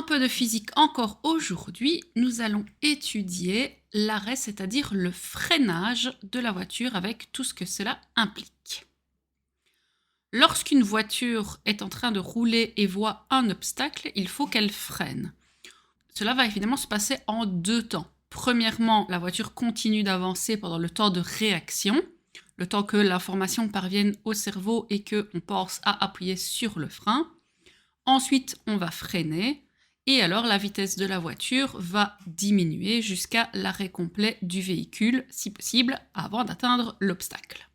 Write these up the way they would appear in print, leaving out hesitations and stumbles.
peu de physique encore aujourd'hui, nous allons étudier l'arrêt, c'est-à-dire le freinage de la voiture avec tout ce que cela implique. Lorsqu'une voiture est en train de rouler et voit un obstacle, il faut qu'elle freine. Cela va évidemment se passer en deux temps. Premièrement, la voiture continue d'avancer pendant le temps de réaction, le temps que l'information parvienne au cerveau et qu'on pense à appuyer sur le frein. Ensuite, on va freiner et alors la vitesse de la voiture va diminuer jusqu'à l'arrêt complet du véhicule, si possible, avant d'atteindre l'obstacle.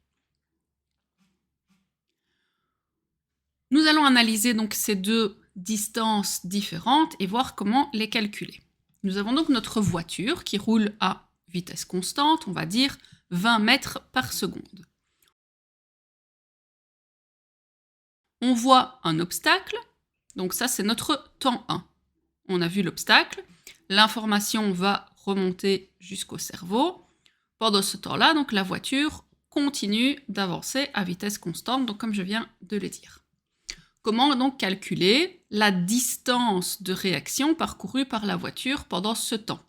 Nous allons analyser donc ces deux distances différentes et voir comment les calculer. Nous avons donc notre voiture qui roule à vitesse constante, on va dire 20 mètres par seconde. On voit un obstacle, donc ça c'est notre temps 1. On a vu l'obstacle, l'information va remonter jusqu'au cerveau. Pendant ce temps-là, donc la voiture continue d'avancer à vitesse constante, donc comme je viens de le dire. Comment donc calculer la distance de réaction parcourue par la voiture pendant ce temps?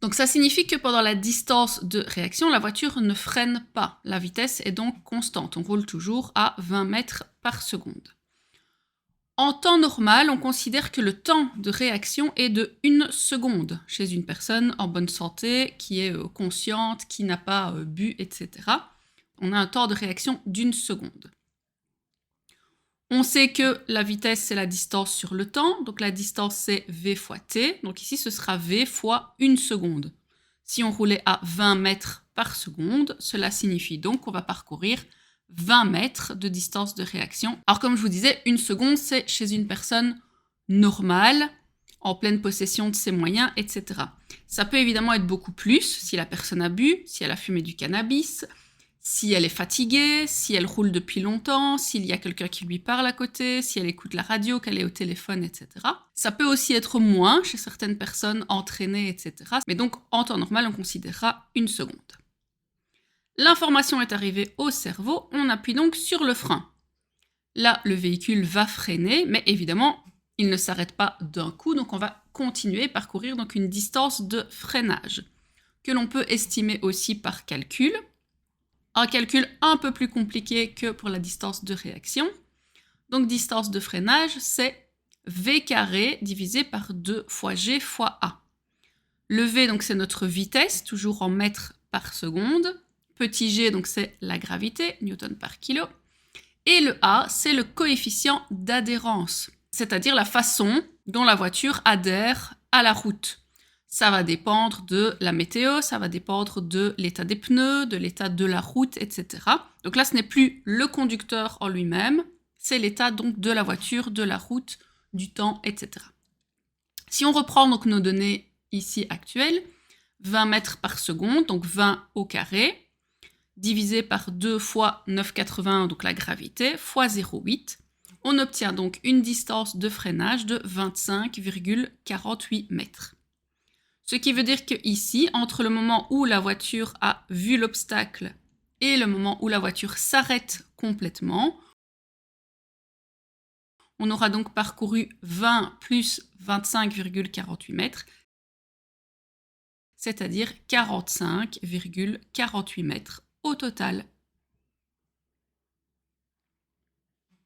Donc ça signifie que pendant la distance de réaction, la voiture ne freine pas. La vitesse est donc constante. On roule toujours à 20 mètres par seconde. En temps normal, on considère que le temps de réaction est de 1 seconde chez une personne en bonne santé, qui est consciente, qui n'a pas bu, etc. On a un temps de réaction d'1 seconde. On sait que la vitesse, c'est la distance sur le temps, donc la distance, c'est v fois t. Donc ici, ce sera v fois 1 seconde. Si on roulait à 20 mètres par seconde, cela signifie donc qu'on va parcourir 20 mètres de distance de réaction. Alors comme je vous disais, 1 seconde, c'est chez une personne normale, en pleine possession de ses moyens, etc. Ça peut évidemment être beaucoup plus si la personne a bu, si elle a fumé du cannabis, si elle est fatiguée, si elle roule depuis longtemps, s'il y a quelqu'un qui lui parle à côté, si elle écoute la radio, qu'elle est au téléphone, etc. Ça peut aussi être moins chez certaines personnes entraînées, etc. Mais donc, en temps normal, on considérera 1 seconde. L'information est arrivée au cerveau, on appuie donc sur le frein. Là, le véhicule va freiner, mais évidemment, il ne s'arrête pas d'un coup, donc on va continuer à parcourir donc une distance de freinage, que l'on peut estimer aussi par calcul. Un calcul un peu plus compliqué que pour la distance de réaction. Donc distance de freinage, c'est v carré divisé par 2 fois g fois a. Le v, donc c'est notre vitesse, toujours en mètres par seconde. Petit g, donc c'est la gravité, newton par kilo. Et le a, c'est le coefficient d'adhérence, c'est-à-dire la façon dont la voiture adhère à la route. Ça va dépendre de la météo, ça va dépendre de l'état des pneus, de l'état de la route, etc. Donc là, ce n'est plus le conducteur en lui-même, c'est l'état donc de la voiture, de la route, du temps, etc. Si on reprend donc nos données ici actuelles, 20 mètres par seconde, donc 20 au carré, divisé par 2 fois 9,81, donc la gravité, fois 0,8, on obtient donc une distance de freinage de 25,48 mètres. Ce qui veut dire que ici, entre le moment où la voiture a vu l'obstacle et le moment où la voiture s'arrête complètement, on aura donc parcouru 20 plus 25,48 mètres, c'est-à-dire 45,48 mètres au total.